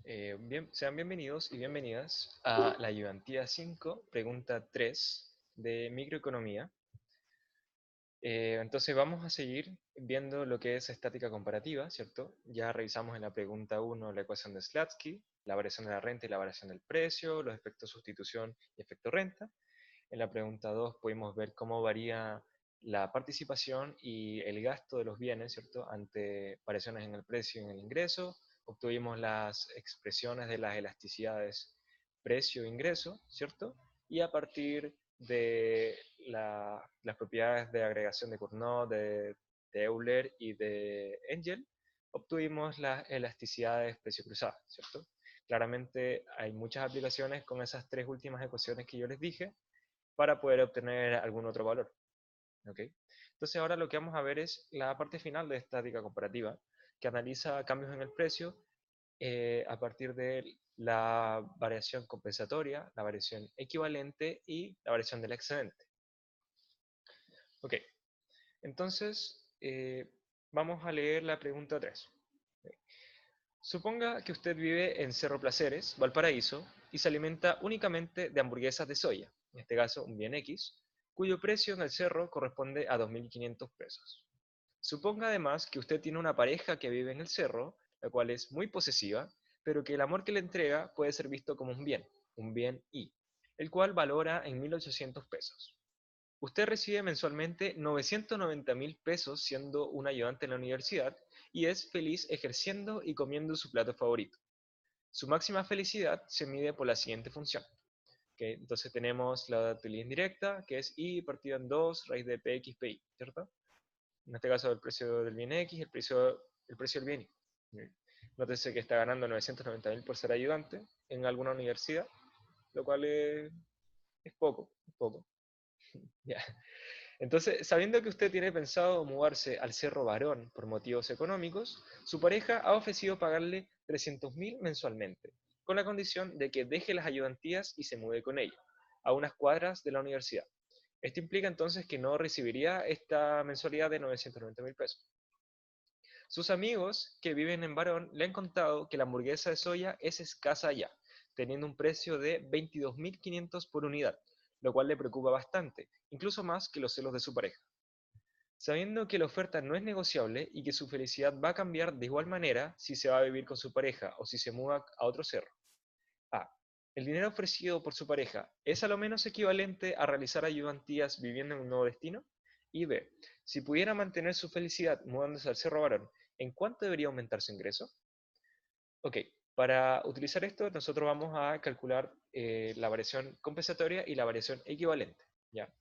Sean bienvenidos y bienvenidas a la ayudantía 5, pregunta 3 de microeconomía. Entonces vamos a seguir viendo lo que es estática comparativa, ¿cierto? Ya revisamos en la pregunta 1 la ecuación de Slatsky, la variación de la renta y la variación del precio, los efectos sustitución y efecto renta. En la pregunta 2 pudimos ver cómo varía la participación y el gasto de los bienes, ¿cierto? Ante variaciones en el precio y en el ingreso. Obtuvimos las expresiones de las elasticidades precio-ingreso, ¿cierto? Y a partir de las propiedades de agregación de Cournot, de Euler y de Engel, obtuvimos las elasticidades precio cruzadas, ¿cierto? Claramente hay muchas aplicaciones con esas tres últimas ecuaciones que yo les dije, para poder obtener algún otro valor. ¿Okay? Entonces ahora lo que vamos a ver es la parte final de estática comparativa, que analiza cambios en el precio a partir de la variación compensatoria, la variación equivalente y la variación del excedente. Ok, entonces vamos a leer la pregunta 3. Suponga que usted vive en Cerro Placeres, Valparaíso, y se alimenta únicamente de hamburguesas de soya, en este caso un bien X, cuyo precio en el cerro corresponde a 2.500 pesos. Suponga además que usted tiene una pareja que vive en el cerro, la cual es muy posesiva, pero que el amor que le entrega puede ser visto como un bien Y, el cual valora en 1.800 pesos. Usted recibe mensualmente 990.000 pesos siendo un ayudante en la universidad y es feliz ejerciendo y comiendo su plato favorito. Su máxima felicidad se mide por la siguiente función. ¿Okay? Entonces tenemos la utilidad indirecta, que es I partido en 2 raíz de PX, PI, ¿cierto? En este caso el precio del bien X y el precio del bien Y. Nótese que está ganando 990.000 por ser ayudante en alguna universidad, lo cual es poco, poco. Ya. Entonces, sabiendo que usted tiene pensado mudarse al Cerro Barón por motivos económicos, su pareja ha ofrecido pagarle 300.000 mensualmente, con la condición de que deje las ayudantías y se mude con ella, a unas cuadras de la universidad. Esto implica entonces que no recibiría esta mensualidad de 990.000 pesos. Sus amigos que viven en Barón le han contado que la hamburguesa de soya es escasa allá, teniendo un precio de 22.500 por unidad, lo cual le preocupa bastante, incluso más que los celos de su pareja. Sabiendo que la oferta no es negociable y que su felicidad va a cambiar de igual manera si se va a vivir con su pareja o si se muda a otro cerro. A. El dinero ofrecido por su pareja es a lo menos equivalente a realizar ayudantías viviendo en un nuevo destino. Y B. Si pudiera mantener su felicidad mudándose al Cerro Barón, ¿en cuánto debería aumentar su ingreso? Ok, para utilizar esto nosotros vamos a calcular la variación compensatoria y la variación equivalente. ¿Ya?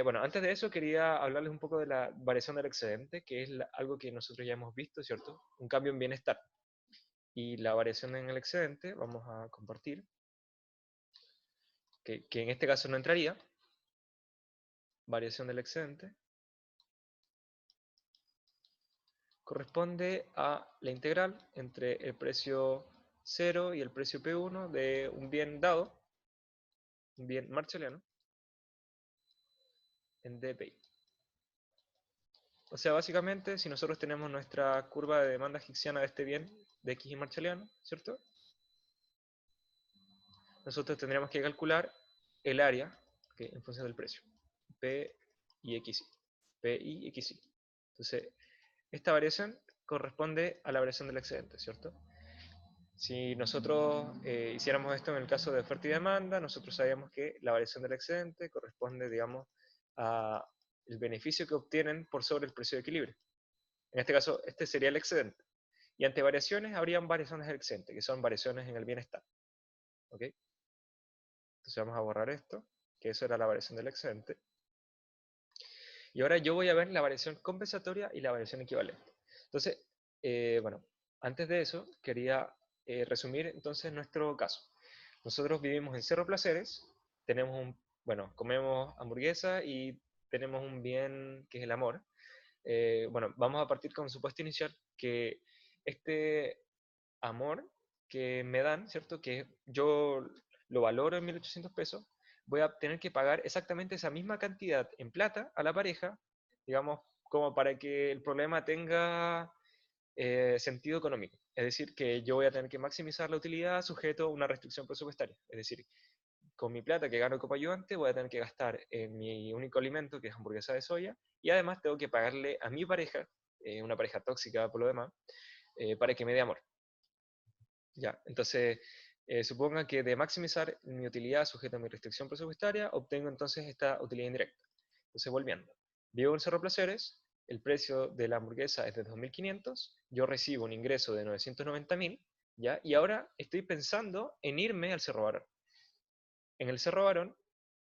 Bueno, antes de eso quería hablarles un poco de la variación del excedente, que es algo que nosotros ya hemos visto, ¿cierto? Un cambio en bienestar. Y la variación en el excedente, vamos a compartir, que en este caso no entraría, variación del excedente, corresponde a la integral entre el precio 0 y el precio P1 de un bien dado, un bien marshalliano, en dpi. O sea, básicamente, si nosotros tenemos nuestra curva de demanda hicksiana de este bien, de X y marshalliano, ¿cierto? Nosotros tendríamos que calcular el área, ¿okay? En función del precio, P y XY. P y XY. Entonces, esta variación corresponde a la variación del excedente, ¿cierto? Si nosotros hiciéramos esto en el caso de oferta y demanda, nosotros sabíamos que la variación del excedente corresponde, digamos, al beneficio que obtienen por sobre el precio de equilibrio. En este caso, este sería el excedente. Y ante variaciones, habrían variaciones del excedente, que son variaciones en el bienestar. ¿Ok? Entonces vamos a borrar esto, que eso era la variación del excedente. Y ahora yo voy a ver la variación compensatoria y la variación equivalente. Entonces, bueno, antes de eso, quería resumir entonces nuestro caso. Nosotros vivimos en Cerro Placeres, tenemos bueno, comemos hamburguesa y tenemos un bien que es el amor. Bueno, vamos a partir con un supuesto inicial que este amor que me dan, ¿cierto? Que yo lo valoro en 1.800 pesos, voy a tener que pagar exactamente esa misma cantidad en plata a la pareja, digamos, como para que el problema tenga sentido económico. Es decir, que yo voy a tener que maximizar la utilidad sujeto a una restricción presupuestaria. Es decir, con mi plata que gano como ayudante voy a tener que gastar en mi único alimento, que es hamburguesa de soya, y además tengo que pagarle a mi pareja, una pareja tóxica por lo demás, para que me dé amor. Ya, entonces, suponga que de maximizar mi utilidad sujeta a mi restricción presupuestaria, obtengo entonces esta utilidad indirecta. Entonces, volviendo, vivo en Cerro Placeres, el precio de la hamburguesa es de 2.500, yo recibo un ingreso de 990.000, ¿ya? Y ahora estoy pensando en irme al Cerro Barón. En el Cerro Barón,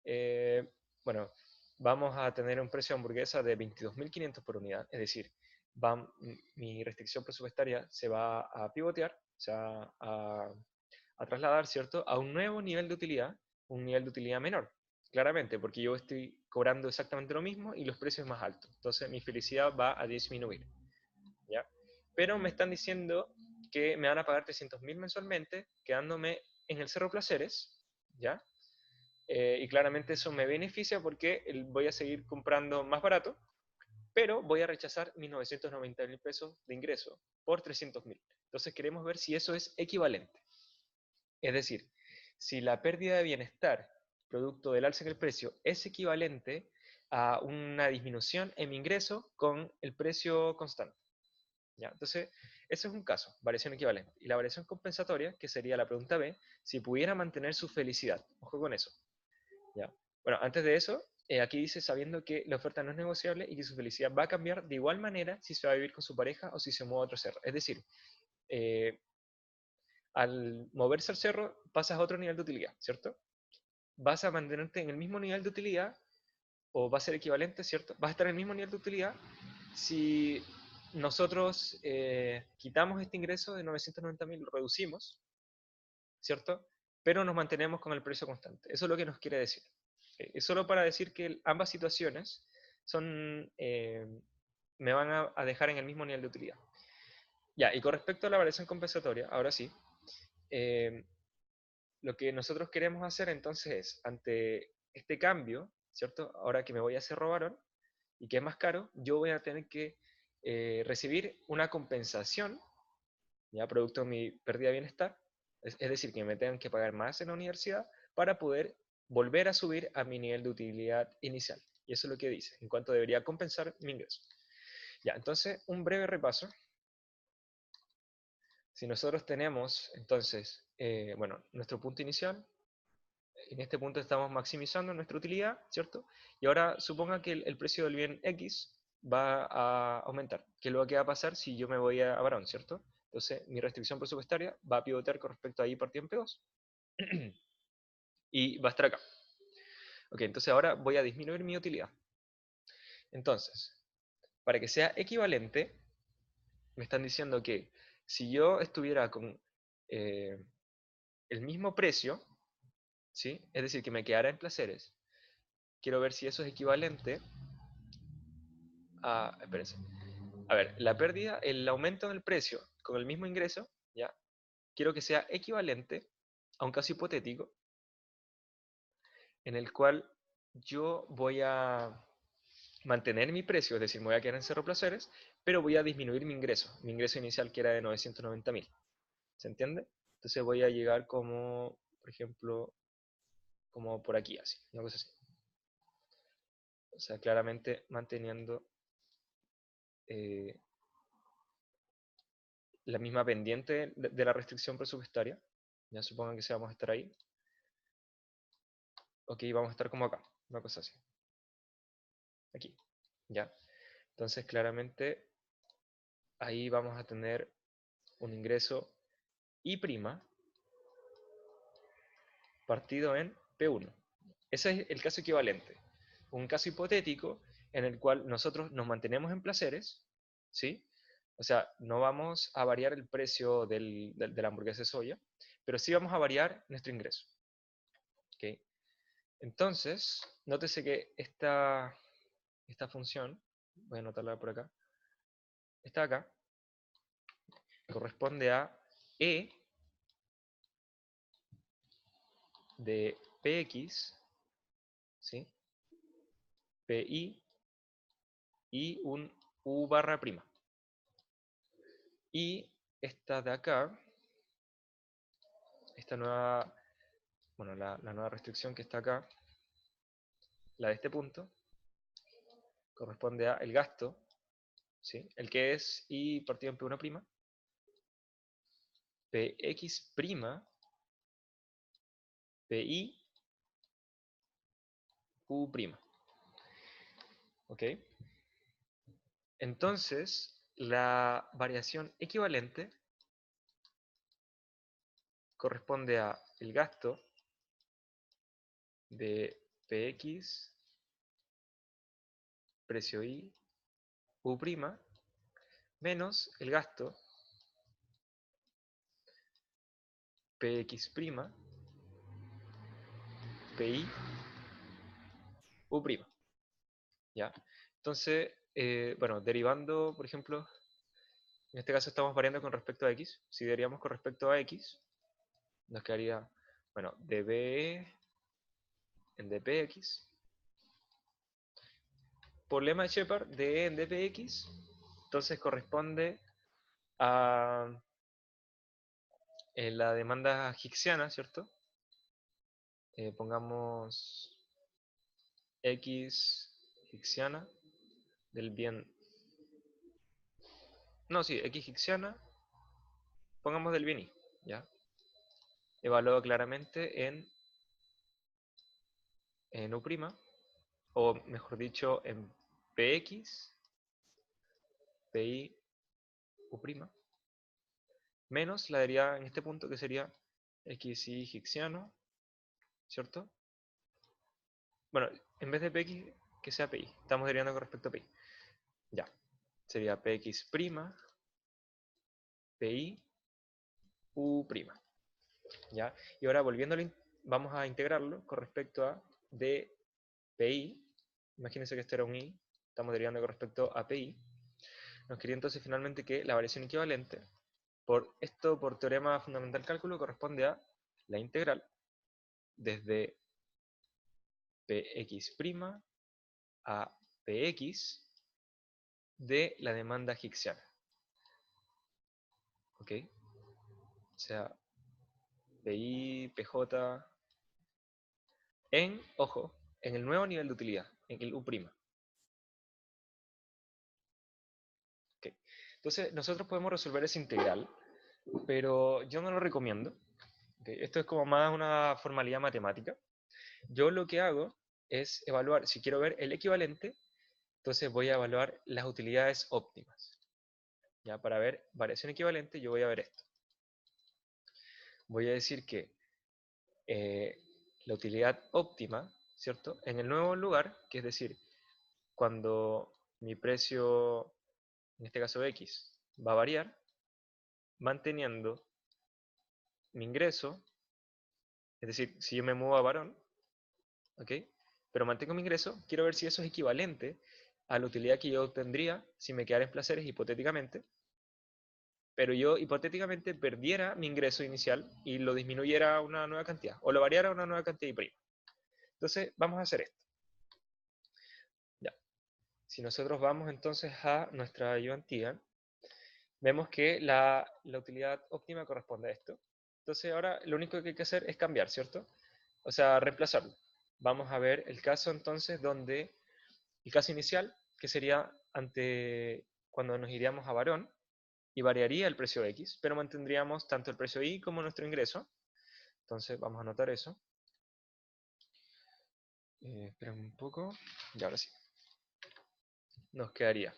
eh, bueno, vamos a tener un precio de hamburguesa de 22.500 por unidad, es decir, mi restricción presupuestaria se va a pivotear, se va a trasladar, ¿cierto?, a un nuevo nivel de utilidad, un nivel de utilidad menor, claramente, porque yo estoy cobrando exactamente lo mismo y los precios más altos. Entonces mi felicidad va a disminuir, ¿ya? Pero me están diciendo que me van a pagar 300.000 mensualmente, quedándome en el Cerro Placeres, ¿ya? Y claramente eso me beneficia porque voy a seguir comprando más barato, pero voy a rechazar mis 990.000 pesos de ingreso por 300.000. Entonces queremos ver si eso es equivalente. Es decir, si la pérdida de bienestar producto del alza en el precio es equivalente a una disminución en mi ingreso con el precio constante. ¿Ya? Entonces, ese es un caso, variación equivalente. Y la variación compensatoria, que sería la pregunta B, si pudiera mantener su felicidad. Ojo con eso. ¿Ya? Bueno, antes de eso, aquí dice sabiendo que la oferta no es negociable y que su felicidad va a cambiar de igual manera si se va a vivir con su pareja o si se mueve a otro cerro. Es decir, al moverse al cerro pasas a otro nivel de utilidad, ¿cierto? Vas a mantenerte en el mismo nivel de utilidad o va a ser equivalente, ¿cierto? Vas a estar en el mismo nivel de utilidad si nosotros quitamos este ingreso de 990.000, lo reducimos, ¿cierto? Pero nos mantenemos con el precio constante. Eso es lo que nos quiere decir. Es solo para decir que ambas situaciones son, me van a dejar en el mismo nivel de utilidad. Ya, y con respecto a la variación compensatoria, ahora sí, lo que nosotros queremos hacer entonces es, ante este cambio, ¿cierto? Ahora que me voy a hacer robarón y que es más caro, yo voy a tener que recibir una compensación, ya producto de mi pérdida de bienestar, es decir, que me tengan que pagar más en la universidad para poder volver a subir a mi nivel de utilidad inicial. Y eso es lo que dice, en cuanto debería compensar mi ingreso. Ya, entonces, un breve repaso. Si nosotros tenemos, entonces, bueno, nuestro punto inicial, en este punto estamos maximizando nuestra utilidad, ¿cierto? Y ahora suponga que el precio del bien X va a aumentar. ¿Qué es lo que va a pasar si yo me voy a varón, ¿cierto? Entonces, mi restricción presupuestaria va a pivotear con respecto a I partido en P2 y va a estar acá. Ok, entonces ahora voy a disminuir mi utilidad. Entonces, para que sea equivalente, me están diciendo que si yo estuviera con el mismo precio, ¿sí? Es decir, que me quedara en placeres, quiero ver si eso es equivalente a, espérense, a ver, la pérdida, el aumento en el precio con el mismo ingreso, ¿ya? Quiero que sea equivalente a un caso hipotético en el cual yo voy a mantener mi precio, es decir, me voy a quedar en Cerro Placeres, pero voy a disminuir mi ingreso inicial que era de 990.000. ¿Se entiende? Entonces voy a llegar como, por ejemplo, como por aquí, así, una cosa así. O sea, claramente manteniendo eh, la misma pendiente de la restricción presupuestaria. Ya supongan que sí vamos a estar ahí. Ok, vamos a estar como acá, una cosa así. Aquí, ya. Entonces, claramente, ahí vamos a tener un ingreso I' partido en P1. Ese es el caso equivalente. Un caso hipotético en el cual nosotros nos mantenemos en placeres, ¿sí? O sea, no vamos a variar el precio de la hamburguesa de soya, pero sí vamos a variar nuestro ingreso. ¿Okay? Entonces, nótese que esta función, voy a anotarla por acá, está acá, corresponde a E de Px, ¿sí? Pi y un U barra prima. Y esta de acá, esta nueva, bueno, la nueva restricción que está acá, la de este punto, corresponde a el gasto, ¿sí? El que es I partido en P1', Px', Pi, U'. ¿Ok? Entonces, la variación equivalente corresponde a el gasto de Px, precio I, U', menos el gasto Px', Pi, U'. ¿Ya? Entonces, bueno, derivando, por ejemplo, en este caso estamos variando con respecto a x. Si derivamos con respecto a x, nos quedaría, bueno, dB en dpx, por lema de Shepard, dE en dpx, entonces corresponde a la demanda higksiana, ¿cierto? Pongamos x higksiana del bien... No, sí, x higksiana, pongamos del bien i, ¿ya? Evaluado claramente en U', o mejor dicho, en Px, Pi, U', menos la derivada en este punto que sería xy higksiano, ¿cierto? Bueno, en vez de Px, que sea Pi, estamos derivando con respecto a Pi. Ya, sería Px', Pi, U'. ¿Ya? Y ahora volviéndolo, vamos a integrarlo con respecto a dPi. Imagínense que este era un i, estamos derivando con respecto a Pi. Nos quería entonces finalmente que la variación equivalente, por teorema fundamental cálculo, corresponde a la integral desde Px' a Px de la demanda higksiana. ¿Ok? O sea, Pi, Pj, ojo, en el nuevo nivel de utilidad, en el U'. ¿Ok? Entonces, nosotros podemos resolver esa integral, pero yo no lo recomiendo. ¿Ok? Esto es como más una formalidad matemática. Yo lo que hago es evaluar, si quiero ver el equivalente, entonces voy a evaluar las utilidades óptimas. Ya, para ver variación equivalente, yo voy a ver esto. Voy a decir que la utilidad óptima, ¿cierto? En el nuevo lugar, que es decir, cuando mi precio, en este caso X, va a variar, manteniendo mi ingreso, es decir, si yo me muevo a varón, ¿ok? Pero mantengo mi ingreso, quiero ver si eso es equivalente a la utilidad que yo obtendría si me quedara en placeres hipotéticamente, pero yo hipotéticamente perdiera mi ingreso inicial y lo disminuyera a una nueva cantidad, o lo variara a una nueva cantidad y prima. Entonces, vamos a hacer esto. Ya. Si nosotros vamos entonces a nuestra ayudantía, vemos que la utilidad óptima corresponde a esto. Entonces ahora lo único que hay que hacer es cambiar, ¿cierto? O sea, reemplazarlo. Vamos a ver el caso entonces donde, el caso inicial, que sería cuando nos iríamos a varón, y variaría el precio X, pero mantendríamos tanto el precio Y como nuestro ingreso. Entonces vamos a anotar eso. Esperen un poco, y ahora sí. Nos quedaría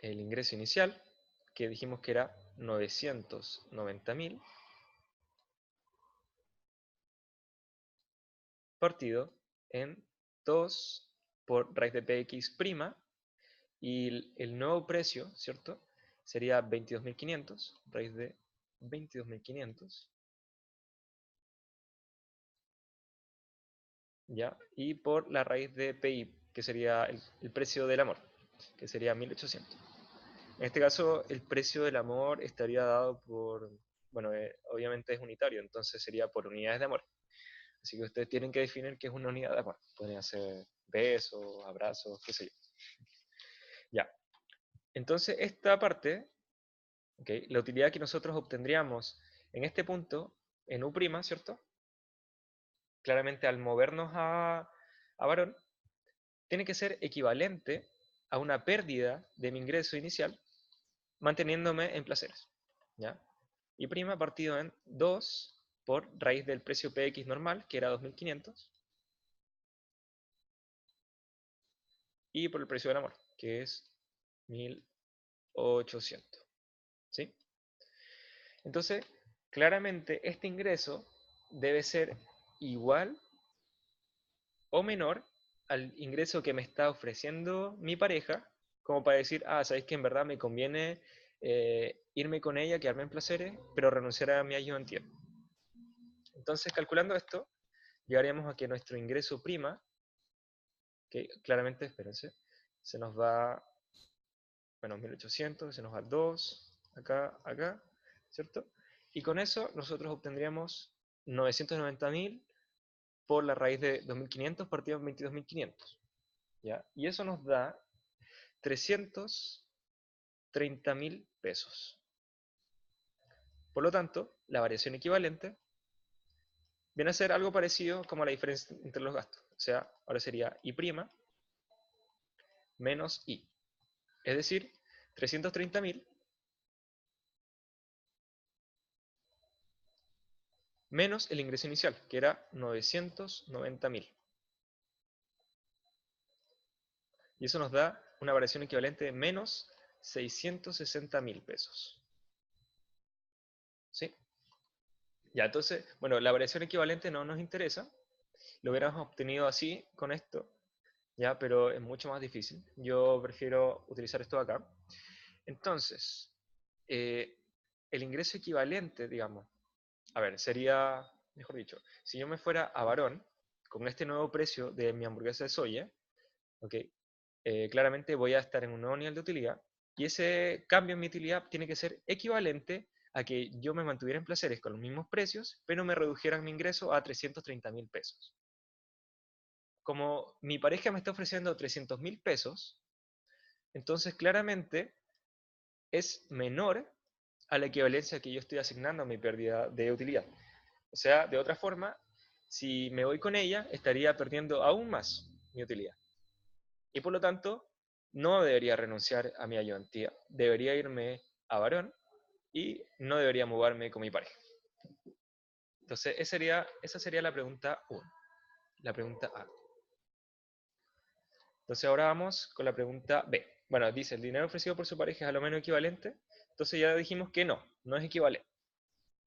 el ingreso inicial, que dijimos que era 990.000, partido en 2 por raíz de px', y el nuevo precio, ¿cierto? Sería 22.500, raíz de 22.500, ¿ya? Y por la raíz de pi, que sería el precio del amor, que sería 1.800. En este caso, el precio del amor estaría dado por, bueno, obviamente es unitario, entonces sería por unidades de amor. Así que ustedes tienen que definir qué es una unidad de amor. Pueden hacer besos, abrazos, qué sé yo. Ya. Entonces, esta parte ¿ok? La utilidad que nosotros obtendríamos en este punto, en U', ¿cierto? Claramente al movernos a varón, tiene que ser equivalente a una pérdida de mi ingreso inicial, manteniéndome en placeres, ¿ya? Y prima partido en 2 por raíz del precio PX normal, que era 2500, y por el precio del amor, que es 1800, ¿sí? Entonces, claramente este ingreso debe ser igual o menor al ingreso que me está ofreciendo mi pareja, como para decir, ah, sabéis que en verdad me conviene irme con ella, quedarme en placeres, pero renunciar a mi ayudantía. Entonces, calculando esto, llegaríamos a que nuestro ingreso prima, que claramente, espérense, se nos va, bueno, 1800, se nos va 2, acá, acá, ¿cierto? Y con eso nosotros obtendríamos 990.000 por la raíz de 2500 partido en 22.500, ¿ya? Y eso nos da 330.000 pesos. Por lo tanto, la variación equivalente viene a ser algo parecido como la diferencia entre los gastos. O sea, ahora sería I' menos I. Es decir, 330.000 menos el ingreso inicial, que era 990.000. Y eso nos da una variación equivalente de menos 660.000 pesos. ¿Sí? Ya, entonces, bueno, la variación equivalente no nos interesa. Lo hubiéramos obtenido así, con esto, ya, pero es mucho más difícil. Yo prefiero utilizar esto acá. Entonces, eh, el ingreso equivalente, digamos, a ver, sería, mejor dicho, si yo me fuera a varón, con este nuevo precio de mi hamburguesa de soya, ok, claramente voy a estar en un nuevo nivel de utilidad, y ese cambio en mi utilidad tiene que ser equivalente a que yo me mantuviera en placeres con los mismos precios, pero me redujeran mi ingreso a 330.000 pesos. Como mi pareja me está ofreciendo 300.000 pesos, entonces claramente es menor a la equivalencia que yo estoy asignando a mi pérdida de utilidad. O sea, de otra forma, si me voy con ella, estaría perdiendo aún más mi utilidad. Y por lo tanto, no debería renunciar a mi ayudantía. Debería irme a varón y no debería mudarme con mi pareja. Entonces, esa sería la pregunta 1, la pregunta A. Entonces ahora vamos con la pregunta B. Bueno, dice, ¿el dinero ofrecido por su pareja es a lo menos equivalente? Entonces ya dijimos que no, no es equivalente.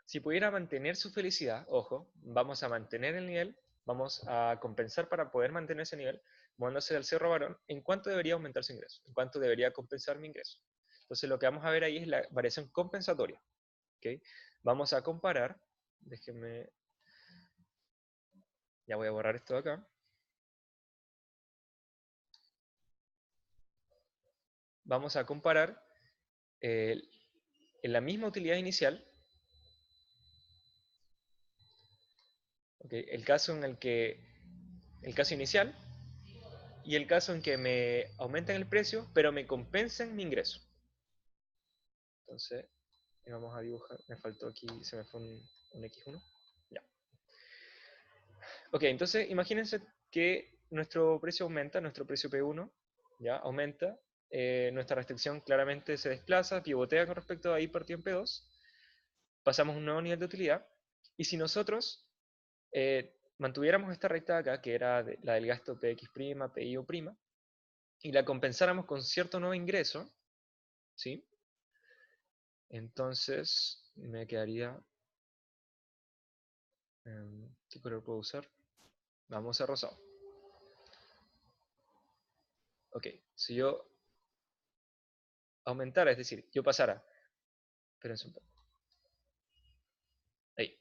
Si pudiera mantener su felicidad, ojo, vamos a mantener el nivel, vamos a compensar para poder mantener ese nivel, moviéndose del cerro varón, ¿en cuánto debería aumentar su ingreso? ¿En cuánto debería compensar mi ingreso? Entonces lo que vamos a ver ahí es la variación compensatoria. ¿Okay? Vamos a comparar, déjenme, ya voy a borrar esto de acá. Vamos a comparar en la misma utilidad inicial, ¿okay? El caso inicial y el caso en que me aumentan el precio, pero me compensan mi ingreso. Entonces, vamos a dibujar, me faltó aquí, se me fue un X1. Ya. Ok, entonces imagínense que nuestro precio aumenta, nuestro precio P1, ya, aumenta, nuestra restricción claramente se desplaza, pivotea con respecto a I partido en P2, pasamos a un nuevo nivel de utilidad, y si nosotros mantuviéramos esta recta acá, que era la del gasto PX', PIO', y la compensáramos con cierto nuevo ingreso, ¿sí? Entonces me quedaría, ¿qué color puedo usar? Vamos a rosado. Ok, si yo aumentara, es decir, yo pasara, espérense un poco, ahí,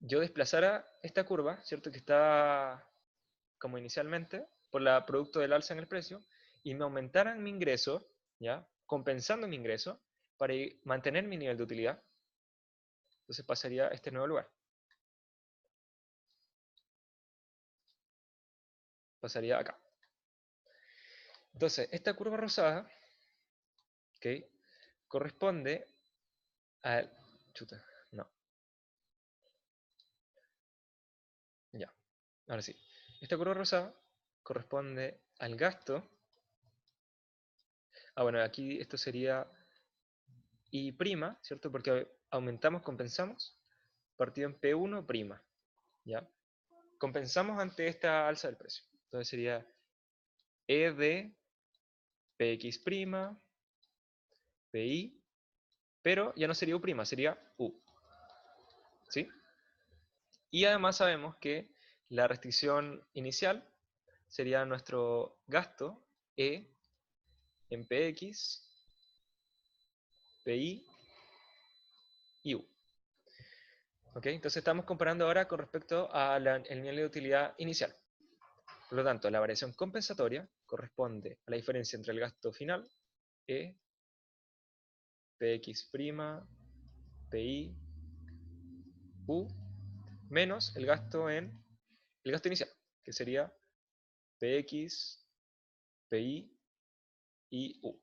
yo desplazara esta curva, ¿cierto? Que está como inicialmente, por la producto del alza en el precio, y me aumentaran mi ingreso, ¿ya? Compensando mi ingreso, para mantener mi nivel de utilidad, entonces pasaría a este nuevo lugar. Pasaría acá. Entonces, esta curva rosada, ¿ok? corresponde al... Chuta, no. Ya, ahora sí. Esta curva rosada corresponde al gasto. Bueno, aquí esto sería I', ¿cierto? Porque aumentamos, compensamos, partido en P1', ¿ya? Compensamos ante esta alza del precio. Entonces sería E de Px', Pi, pero ya no sería U', sería U, ¿sí? Y además sabemos que la restricción inicial sería nuestro gasto E en Px, Pi y U. ¿Ok? Entonces estamos comparando ahora con respecto al nivel de utilidad inicial. Por lo tanto, la variación compensatoria corresponde a la diferencia entre el gasto final, E, Px', Pi, U, menos el gasto inicial, que sería Px, Pi y U.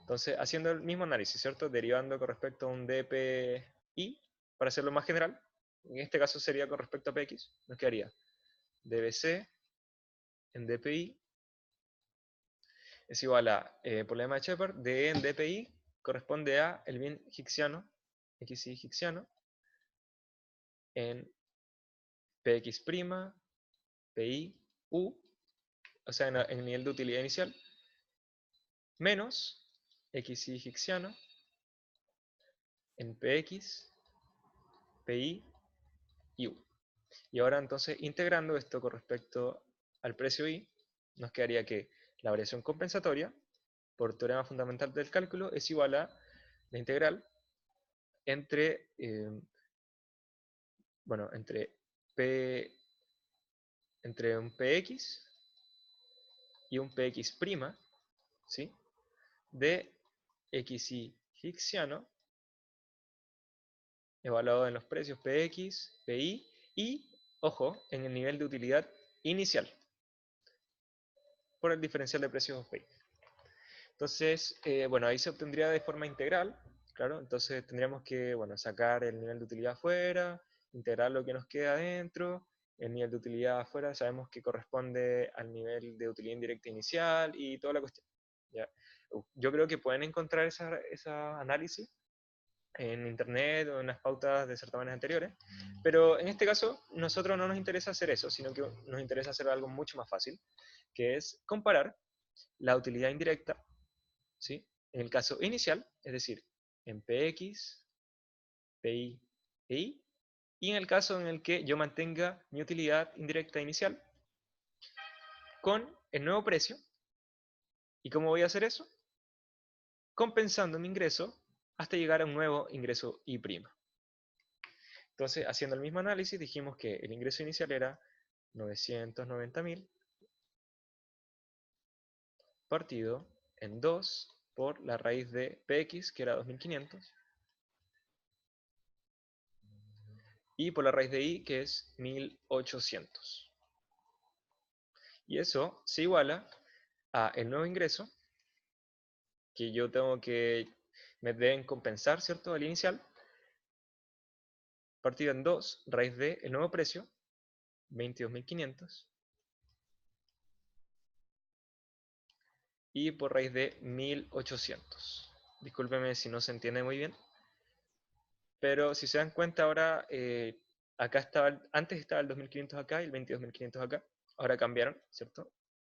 Entonces, haciendo el mismo análisis, ¿cierto? Derivando con respecto a un dpi, para hacerlo más general, en este caso sería con respecto a px, nos quedaría dbc en dpi es igual a, por lema de Shepard, de en dpi corresponde a el bien hicksiano, xy hicksiano, en px', pi, u, o sea, en el nivel de utilidad inicial, menos xy hicksiano en px, pi y u. Y ahora entonces, integrando esto con respecto al precio I, nos quedaría que la variación compensatoria, por teorema fundamental del cálculo, es igual a la integral entre, bueno, entre un px y un px', ¿sí? De xy hicksiano, evaluado en los precios px, pi y, ojo, en el nivel de utilidad inicial, por el diferencial de precios pi. Entonces, bueno, ahí se obtendría de forma integral, claro, entonces tendríamos que, bueno, sacar el nivel de utilidad afuera, integrar lo que nos queda adentro, el nivel de utilidad afuera sabemos que corresponde al nivel de utilidad indirecta inicial y toda la cuestión. ¿Ya? Yo creo que pueden encontrar esa análisis en internet o en las pautas de certámenes anteriores, pero en este caso nosotros no nos interesa hacer eso, sino que nos interesa hacer algo mucho más fácil, que es comparar la utilidad indirecta, ¿sí? En el caso inicial, es decir, en px, pi, pi, y en el caso en el que yo mantenga mi utilidad indirecta inicial con el nuevo precio. ¿Y cómo voy a hacer eso? Compensando mi ingreso hasta llegar a un nuevo ingreso I'. Entonces, haciendo el mismo análisis, dijimos que el ingreso inicial era 990.000 partido en 2 por la raíz de px, que era 2500, y por la raíz de i, que es 1800. Y eso se iguala a el nuevo ingreso, que yo tengo que, me deben compensar, ¿cierto? El inicial, partido en 2, raíz de el nuevo precio, 22.500, y por raíz de 1800. Discúlpeme si no se entiende muy bien, pero si se dan cuenta ahora, acá estaba, antes estaba el 2500 acá y el 22.500 acá, ahora cambiaron, ¿cierto?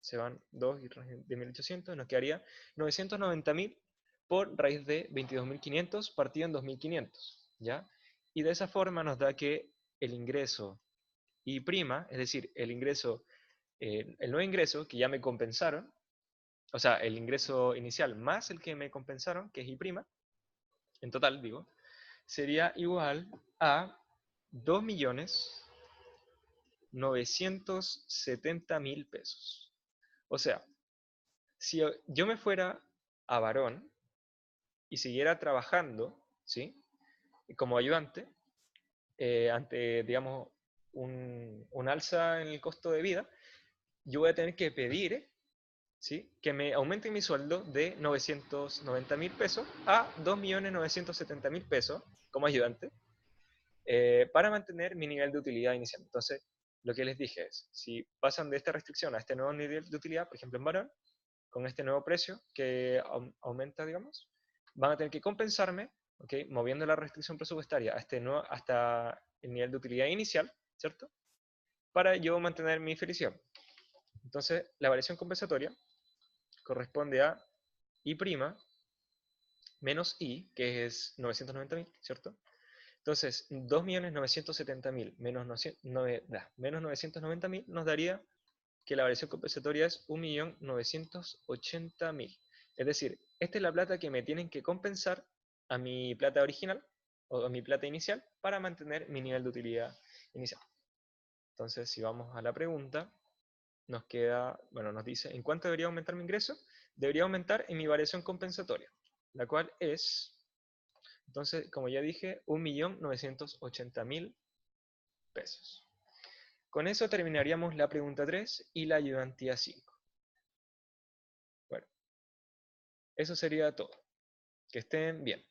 Se van 2 y raíz de 1800, nos quedaría 990.000 por raíz de 22.500 partido en 2.500, ¿ya? Y de esa forma nos da que el ingreso I', es decir, el ingreso, el nuevo ingreso que ya me compensaron, o sea, el ingreso inicial más el que me compensaron, que es I', en total digo, sería igual a 2.970.000 pesos. O sea, si yo me fuera a Varón y siguiera trabajando, ¿sí? Como ayudante, ante, digamos, un alza en el costo de vida, yo voy a tener que pedir ¿sí? Que me aumente mi sueldo de 990.000 pesos a 2.970.000 pesos como ayudante, para mantener mi nivel de utilidad inicial. Entonces, lo que les dije es, si pasan de esta restricción a este nuevo nivel de utilidad, por ejemplo en varón, con este nuevo precio que aumenta, digamos, van a tener que compensarme, ¿okay? Moviendo la restricción presupuestaria a este nuevo, hasta el nivel de utilidad inicial, ¿cierto? Para yo mantener mi felicidad. Entonces, la variación compensatoria corresponde a I' menos I, que es 990.000, ¿cierto? Entonces, 2.970.000 menos 990.000 nos daría que la variación compensatoria es 1.980.000. Es decir, esta es la plata que me tienen que compensar a mi plata original o a mi plata inicial para mantener mi nivel de utilidad inicial. Entonces, si vamos a la pregunta, nos queda, bueno, nos dice, ¿en cuánto debería aumentar mi ingreso? Debería aumentar en mi variación compensatoria, la cual es, entonces, como ya dije, 1.980.000 pesos. Con eso terminaríamos la pregunta 3 y la ayudantía 5. Bueno, eso sería todo. Que estén bien.